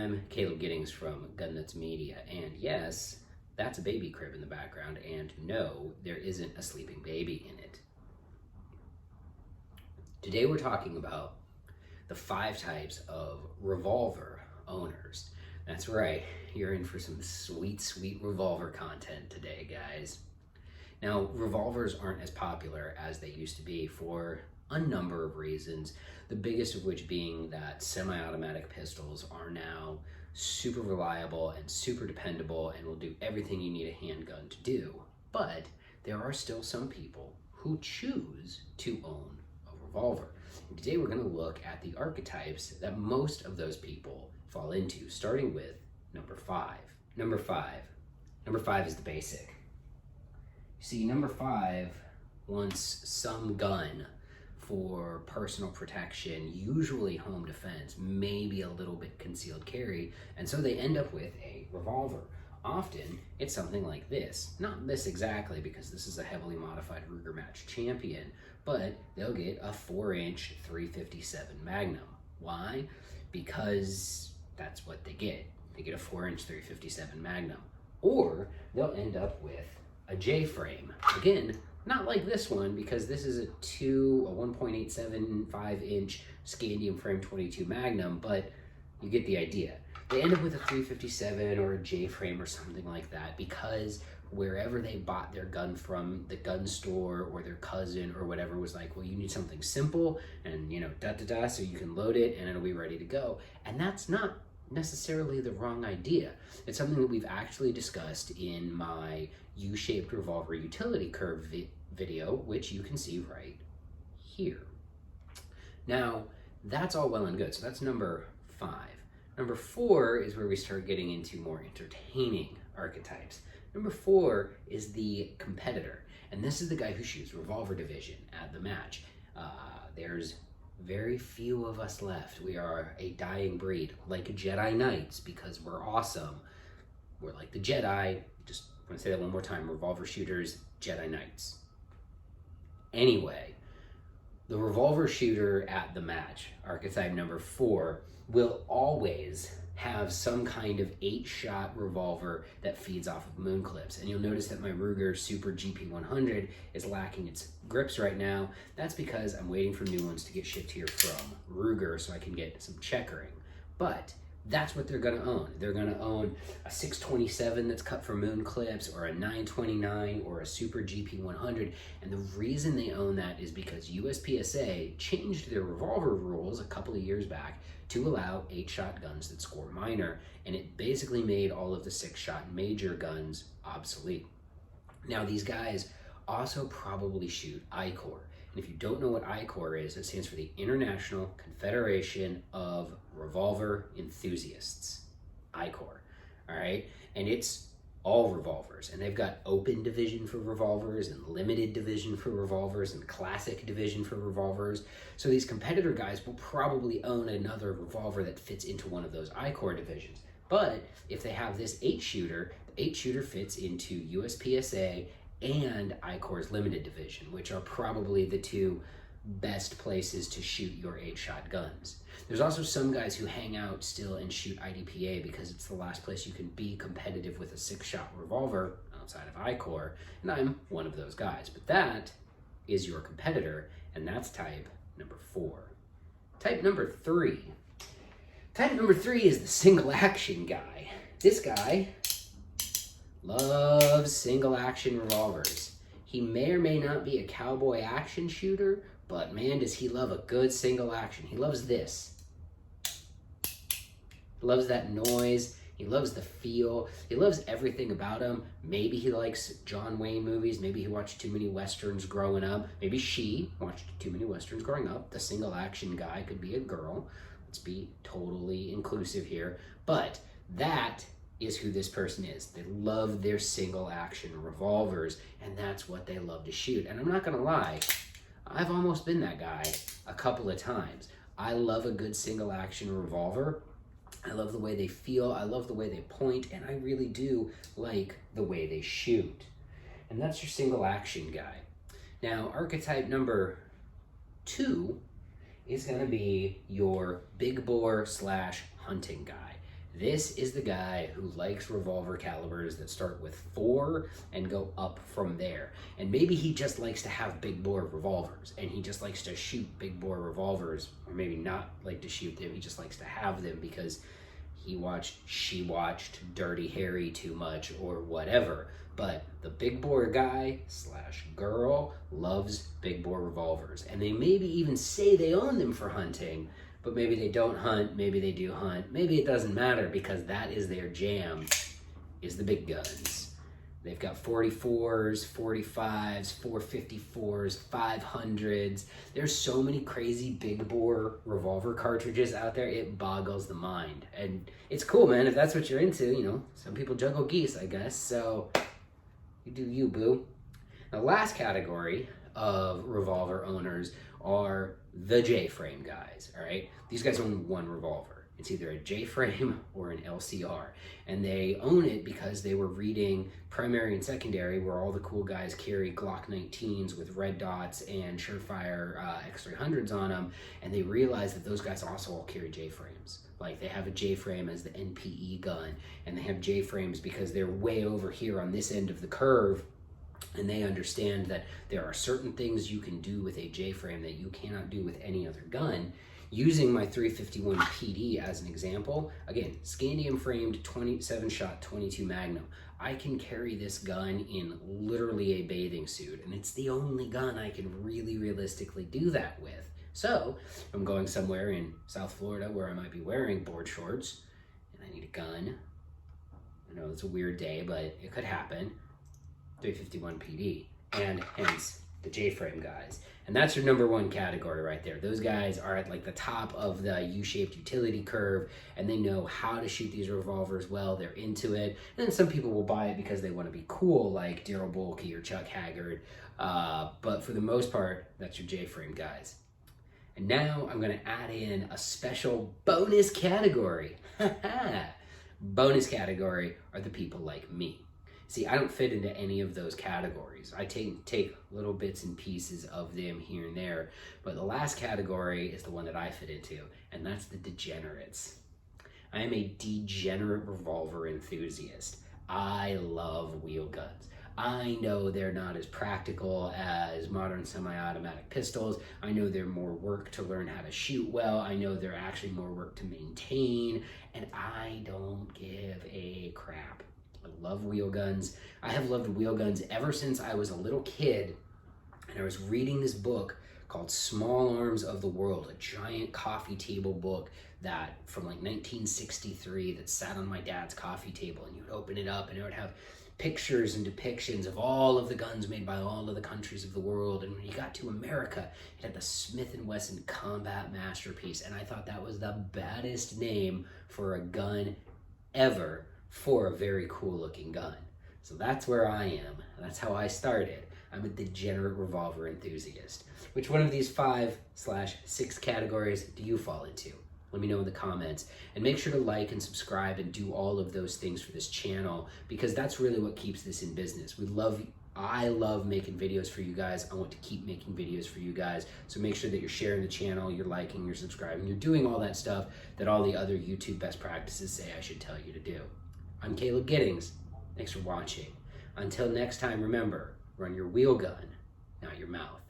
I'm Caleb Giddings from Gun Nuts Media, and yes, that's a baby crib in the background, and no, there isn't a sleeping baby in it. Today we're talking about the 5 types of revolver owners. That's right, you're in for some sweet, sweet revolver content today, guys. Now, revolvers aren't as popular as they used to be for a number of reasons, the biggest of which being that semi-automatic pistols are now super reliable and super dependable and will do everything you need a handgun to do. But there are still some people who choose to own a revolver. And today we're going to look at the archetypes that most of those people fall into, starting with number 5. Number 5 is the basic. See, number 5 wants some gun for personal protection, usually home defense, maybe a little bit concealed carry, and so they end up with a revolver. Often, it's something like this. Not this exactly, because this is a heavily modified Ruger Match Champion, but they'll get a 4-inch 357 Magnum. Why? Because that's what they get. They get a 4-inch 357 Magnum. Or they'll end up with a jframe. Again, not like this one, because this is a 1.875-inch scandium frame 22 Magnum, but you get the idea. They end up with a 357 or a J-frame or something like that, because wherever they bought their gun from, the gun store or their cousin or whatever was like, well, you need something simple and, so you can load it and it'll be ready to go. And that's not necessarily the wrong idea. It's something that we've actually discussed in my U-shaped revolver utility curve video, which you can see right here. Now, that's all well and good. So that's number 5. Number 4 is where we start getting into more entertaining archetypes. Number 4 is the competitor, and this is the guy who shoots revolver division at the match. There's very few of us left. We are a dying breed, like Jedi Knights, because we're awesome. We're like the Jedi. Just want to say that one more time. Revolver shooters, Jedi Knights. Anyway, the revolver shooter at the match, archetype number 4, will always have some kind of 8-shot revolver that feeds off of moon clips. And you'll notice that my Ruger Super GP100 is lacking its grips right now. That's because I'm waiting for new ones to get shipped here from Ruger so I can get some checkering. But that's what they're gonna own. They're gonna own a 627 that's cut for moon clips, or a 929, or a Super GP100. And the reason they own that is because USPSA changed their revolver rules a couple of years back to allow 8-shot guns that score minor, and it basically made all of the 6-shot major guns obsolete. Now, these guys also probably shoot ICOR. And if you don't know what ICOR is, it stands for the International Confederation of Revolver Enthusiasts. ICOR, all right? And it's all revolvers, and they've got open division for revolvers and limited division for revolvers and classic division for revolvers. So these competitor guys will probably own another revolver that fits into one of those ICOR divisions. But if they have this 8-shooter, the 8-shooter fits into USPSA and ICOR's limited division, which are probably the 2 best places to shoot your 8-shot guns. There's also some guys who hang out still and shoot IDPA because it's the last place you can be competitive with a 6-shot revolver outside of ICOR, and I'm one of those guys. But that is your competitor, and that's type number 4. Type number 3. Type number 3 is the single action guy. This guy loves single action revolvers. He may or may not be a cowboy action shooter, but man, does he love a good single action. He loves this. He loves that noise. He loves the feel. He loves everything about him. Maybe he likes John Wayne movies. Maybe he watched too many Westerns growing up. Maybe she watched too many Westerns growing up. The single action guy could be a girl. Let's be totally inclusive here. But that is who this person is. They love their single action revolvers, and that's what they love to shoot. And I'm not gonna lie, I've almost been that guy a couple of times. I love a good single action revolver. I love the way they feel, I love the way they point, and I really do like the way they shoot. And that's your single action guy. Now, archetype number 2 is gonna be your big bore / hunting guy. This is the guy who likes revolver calibers that start with 4 and go up from there. And maybe he just likes to have big bore revolvers, and he just likes to shoot big bore revolvers, or maybe not like to shoot them, he just likes to have them because she watched Dirty Harry too much or whatever. But the big bore guy / girl loves big bore revolvers. And they maybe even say they own them for hunting, but maybe they don't hunt, maybe they do hunt. Maybe it doesn't matter because that is their jam, is the big guns. They've got 44s, 45s, 454s, 500s. There's so many crazy big bore revolver cartridges out there, it boggles the mind. And it's cool, man, if that's what you're into, you know, some people juggle geese, I guess, so you do you, boo. The last category of revolver owners are the J-frame guys, all right? These guys own one revolver. It's either a J-frame or an LCR. And they own it because they were reading primary and secondary, where all the cool guys carry Glock 19s with red dots and Surefire X300s on them. And they realized that those guys also all carry J-frames. Like, they have a J-frame as the NPE gun, and they have J-frames because they're way over here on this end of the curve. And they understand that there are certain things you can do with a J-frame that you cannot do with any other gun. Using my 351 PD as an example, again, scandium framed 27-shot 22 Magnum. I can carry this gun in literally a bathing suit, and it's the only gun I can really realistically do that with. So, if I'm going somewhere in South Florida where I might be wearing board shorts, and I need a gun, I know it's a weird day, but it could happen, 351 PD, and hence the J-frame guys. And that's your number one category right there. Those guys are at like the top of the U-shaped utility curve, and they know how to shoot these revolvers well. They're into it. And then some people will buy it because they want to be cool, like Daryl Bolke or Chuck Haggard. But for the most part, that's your J-frame guys. And now I'm going to add in a special bonus category. Bonus category are the people like me. See, I don't fit into any of those categories. I take little bits and pieces of them here and there, but the last category is the one that I fit into, and that's the degenerates. I am a degenerate revolver enthusiast. I love wheel guns. I know they're not as practical as modern semi-automatic pistols. I know they're more work to learn how to shoot well. I know they're actually more work to maintain, and I don't give a crap. I love wheel guns. I have loved wheel guns ever since I was a little kid, and I was reading this book called Small Arms of the World, a giant coffee table book that from like 1963 that sat on my dad's coffee table, and you would open it up and it would have pictures and depictions of all of the guns made by all of the countries of the world. And when you got to America, it had the Smith & Wesson Combat Masterpiece, and I thought that was the baddest name for a gun ever, for a very cool looking gun. So that's where I am. That's how I started. I'm a degenerate revolver enthusiast. Which one of these 5/6 categories do you fall into? Let me know in the comments. And make sure to like and subscribe and do all of those things for this channel, because that's really what keeps this in business. I love making videos for you guys. I want to keep making videos for you guys. So make sure that you're sharing the channel, you're liking, you're subscribing, you're doing all that stuff that all the other YouTube best practices say I should tell you to do. I'm Caleb Giddings. Thanks for watching. Until next time, remember, run your wheel gun, not your mouth.